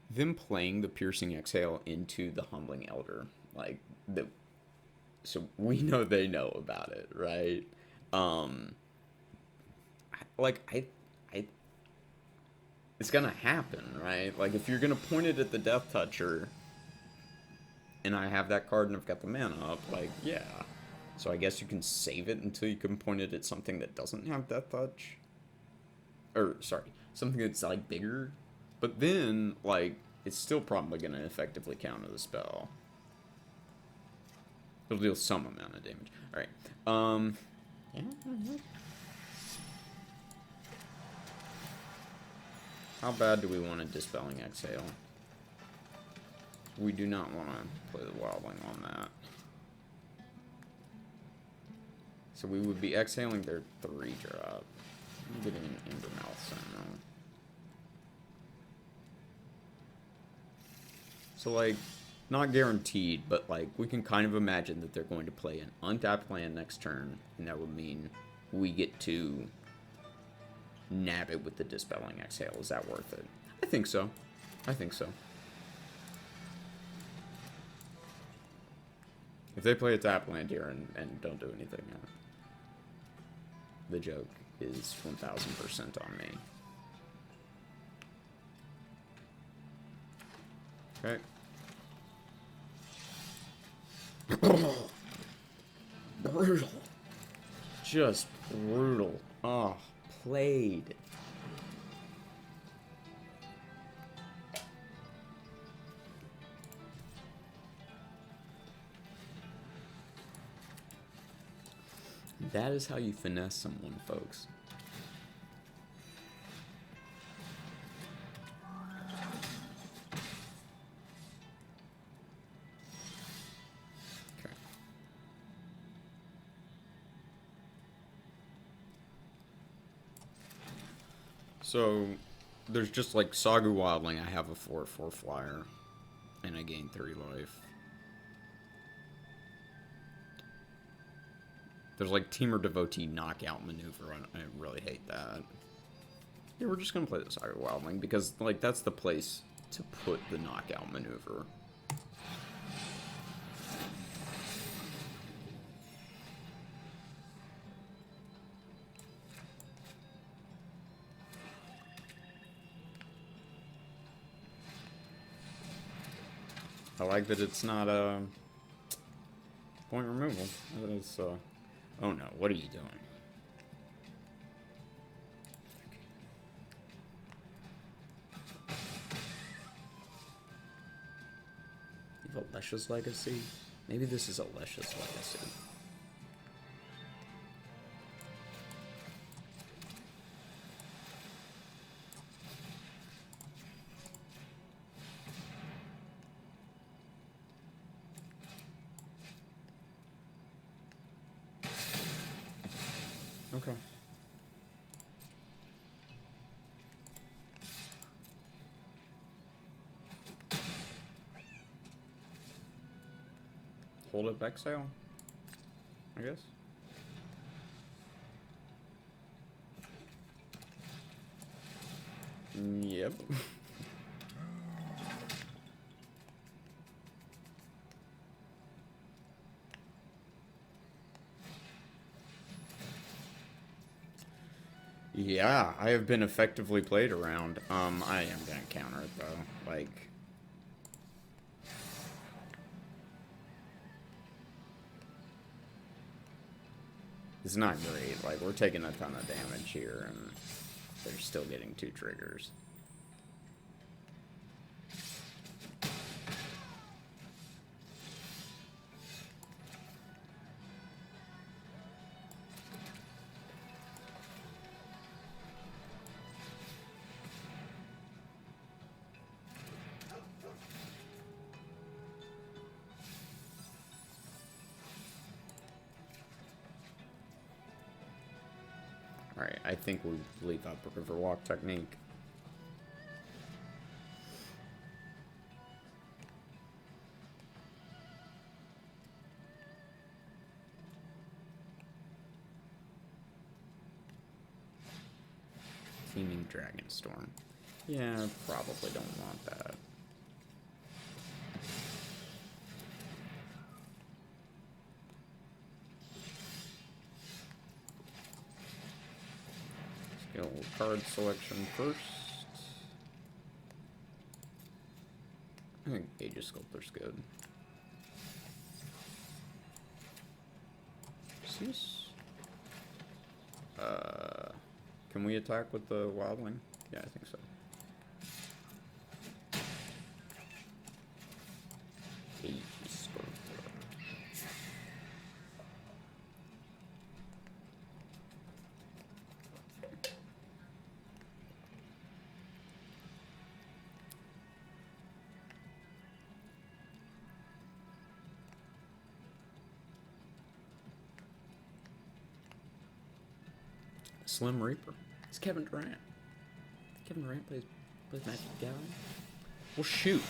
them playing the Piercing Exhale into the Humbling Elder, like, so we know they know about it, right? It's gonna happen, right? Like, if you're gonna point it at the Death Toucher, and I have that card and I've got the mana up, like, yeah. So I guess you can save it until you can point it at something that doesn't have Death Touch. Or, sorry, something that's, like, bigger. But then, like, it's still probably going to effectively counter the spell. It'll deal some amount of damage. Alright. Yeah. How bad do we want a Dispelling Exhale? We do not want to play the Wildling on that. So we would be exhaling their 3-drop. I'm getting an Embermouth Sentinel. So, like, not guaranteed, but, like, we can kind of imagine that they're going to play an untapped land next turn, and that would mean we get to nab it with the Dispelling Exhale. Is that worth it? I think so. I think so. If they play a tap land here and don't do anything, the joke is 1000% on me. Okay. Brutal. Just brutal. Oh, played. That is how you finesse someone, folks. Okay. So, there's just like Sagu Wildling. I have a 4/4 flyer, and I gain 3 life. There's like Teamer Devotee knockout maneuver. I really hate that. Yeah, we're just gonna play the Sagu Wildling because like that's the place to put the knockout maneuver. I like that it's not a point removal. It's oh no, what are you doing? You have a Lesha's Legacy? Maybe this is a Lesha's Legacy. Okay. Hold up exhale, I guess. Yep. Yeah, I have been effectively played around. I am gonna counter it though. Like, it's not great. Like, we're taking a ton of damage here, and they're still getting 2 triggers. Alright, I think we leave up Riverwalk technique. Teaming Dragonstorm. Yeah, probably don't want that. Skill card selection first. I think Aegis Sculptor's good. Can we attack with the Wildling? Yeah, I think so. Aegis Sculptor. Slim Reaper. It's Kevin Durant. Kevin Durant plays Magic the Gathering. Well, shoot.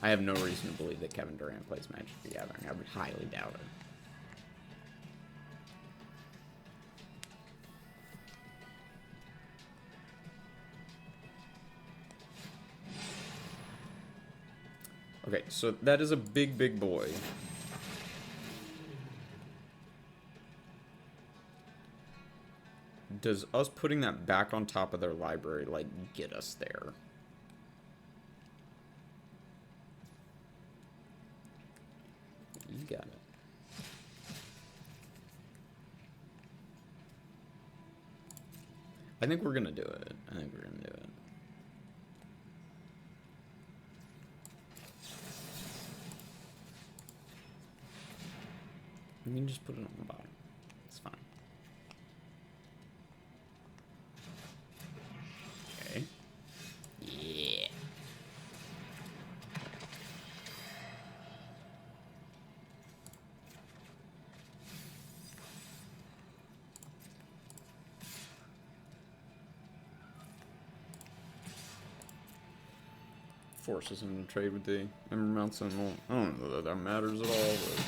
I have no reason to believe that Kevin Durant plays Magic the Gathering. I would highly doubt it. Okay, so that is a big, big boy. Does us putting that back on top of their library, like, get us there? You got it. I think we're gonna do it. I think we're gonna do it. You can just put it on the bottom. It's fine. Okay. Yeah. Forces him to trade with the Ember Mounts and all. I don't know that matters at all, but...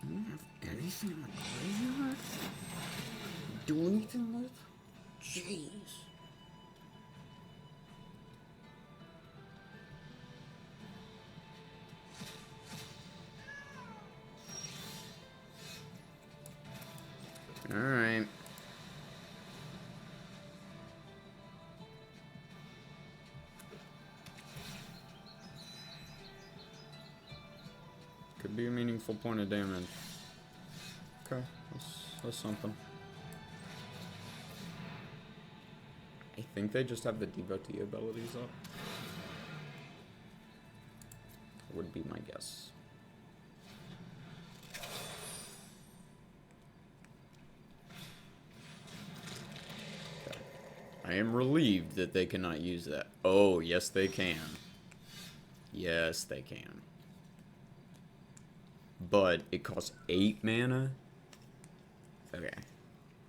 I don't have anything in my graveyard? Do anything with? Jeez. Alright. Could be a meaningful point of damage. Okay, that's something. I think they just have the devotee abilities up. Would be my guess. Okay. I am relieved that they cannot use that. Oh, yes they can. Yes, they can. But it costs 8 mana? Okay.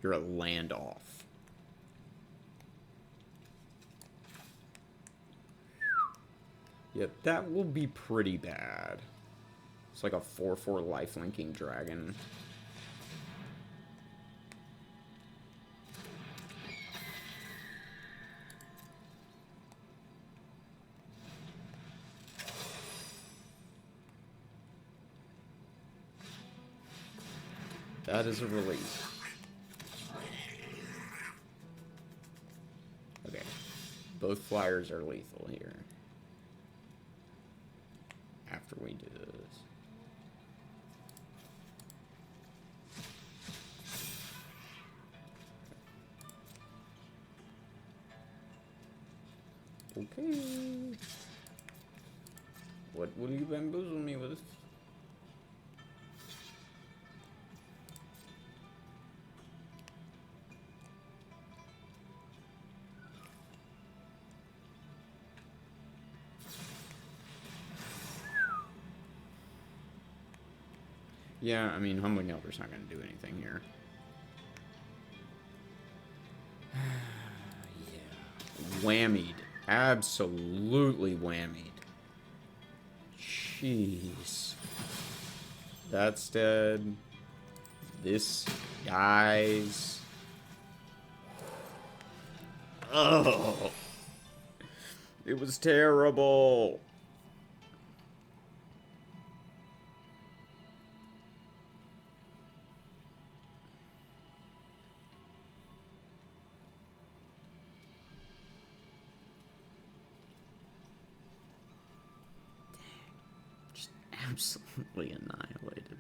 You're a land off. Yep, that will be pretty bad. It's like a 4/4 life-linking dragon. That is a relief. Okay. Both flyers are lethal here. After we do this. Okay. What will you bamboozle me with? Yeah, I mean, Humbling Elder's not going to do anything here. Yeah. Whammied. Absolutely whammied. Jeez. That's dead. This dies. Oh. It was terrible. Absolutely annihilated.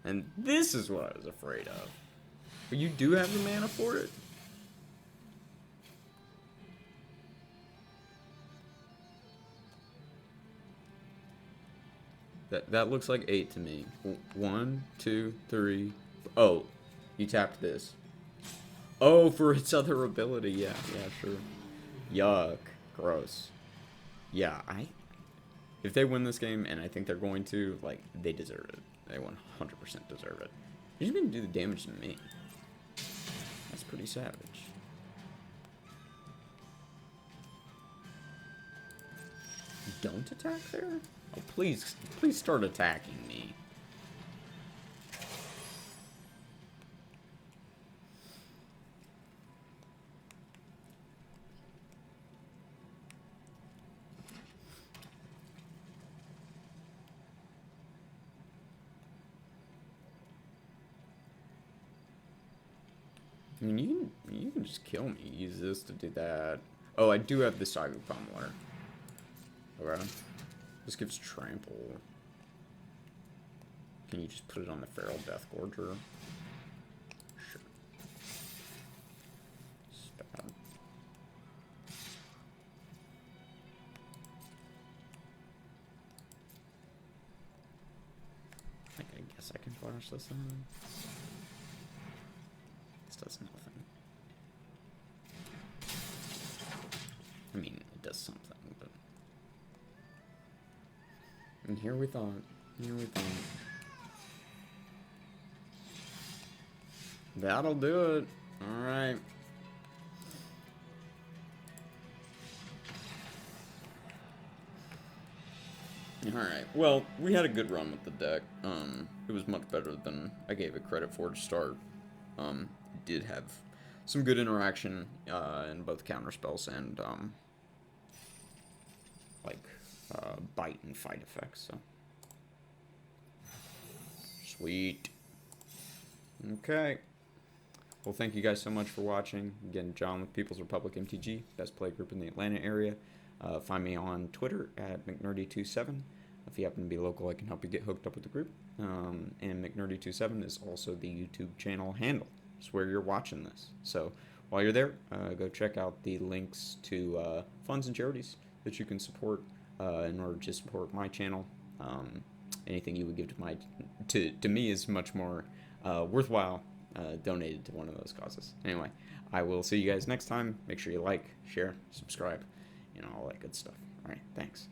And this is what I was afraid of. But you do have the mana for it? That looks like 8 to me. 1, 2, 3. Oh, you tapped this. Oh, for its other ability. Yeah, sure. Yuck. Gross. Yeah, if they win this game, and I think they're going to, like, they deserve it. They 100% deserve it. You're just going to do the damage to me. That's pretty savage. Don't attack there? Oh, please start attacking me. I mean, you can just kill me. Use this to do that. Oh, I do have the Sagu Pummeler. Okay. This gives trample. Can you just put it on the Feral Death Gorger? Sure. Stab. I guess I can flash this in. This does nothing. I mean, it does something, but... And here we thought. That'll do it. Alright. Alright, well, we had a good run with the deck. It was much better than I gave it credit for to start. It did have some good interaction in both counterspells and bite and fight effects. So sweet. Okay. Well, thank you guys so much for watching. Again, John with People's Republic MTG, best play group in the Atlanta area. Find me on Twitter at McNerdy27. If you happen to be local, I can help you get hooked up with the group. And McNerdy27 is also the YouTube channel handle. It's where you're watching this. So while you're there, go check out the links to funds and charities that you can support in order to support my channel. Anything you would give to me is much more worthwhile donated to one of those causes. Anyway, I will see you guys next time. Make sure you like, share, subscribe, all that good stuff. All right, thanks.